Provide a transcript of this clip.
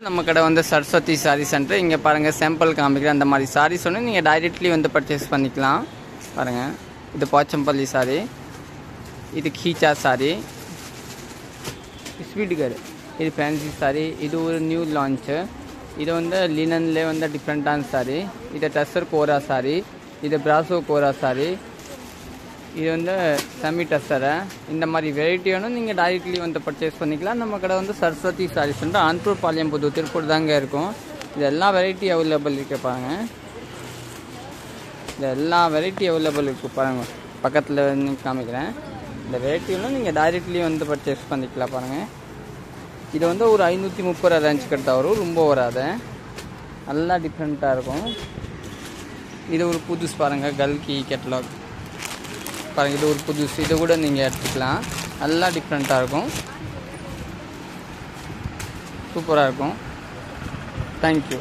நம்ம கடை வந்து சரஸ்வதி சாரி சென்டர். இங்கே பாருங்கள் சாம்பிள் காமிக்கிற அந்த மாதிரி சாரீஸ் ஒன்று நீங்கள் டைரெக்ட்லி வந்து பர்ச்சேஸ் பண்ணிக்கலாம். பாருங்கள், இது போச்சம்பள்ளி சாரி, இது கீச்சா சாரி, ஸ்வீட்டுகர், இது ஃபேன்சி சாரி, இது ஒரு நியூ லான்ச்சு. இது வந்து லினன்லேயே வந்து டிஃப்ரெண்ட்டான சாரி. இது டஸ்ஸர் கோரா சாரி, இது பிராசோ கோரா சாரி, இது வந்து செமி டஸ்ஸரை. இந்த மாதிரி வெரைட்டி வேணும் நீங்கள் டைரெக்ட்லி வந்து பர்ச்சேஸ் பண்ணிக்கலாம். நம்ம கடை வந்து சரஸ்வதி சாரி சென்டர், ஆன்பூர் பாளையம், புது திருப்பூர் தாங்க இருக்கும். இது எல்லா வெரைட்டி அவைலபிள் இருக்கு பாருங்கள். இது எல்லா வெரைட்டி அவைலபிள் இருக்குது பாருங்கள். பக்கத்தில் காமிக்கிறேன். இந்த வெரைட்டி வேணும் நீங்கள் டைரெக்ட்லி வந்து பர்ச்சேஸ் பண்ணிக்கலாம் பாருங்கள். இது வந்து ஒரு 530 ரேஞ்ச் கிட்ட வரும், ரொம்ப வராது, நல்லா டிஃப்ரெண்ட்டாக இருக்கும். இது ஒரு புதுசு பாருங்கள், கல்கி கேட்டலாக் பாருங்கள். இது ஒரு புதுசு, இது கூட நீங்கள் எடுத்துக்கலாம். நல்லா டிஃப்ரெண்ட்டாக இருக்கும், சூப்பராக இருக்கும். தேங்க்யூ.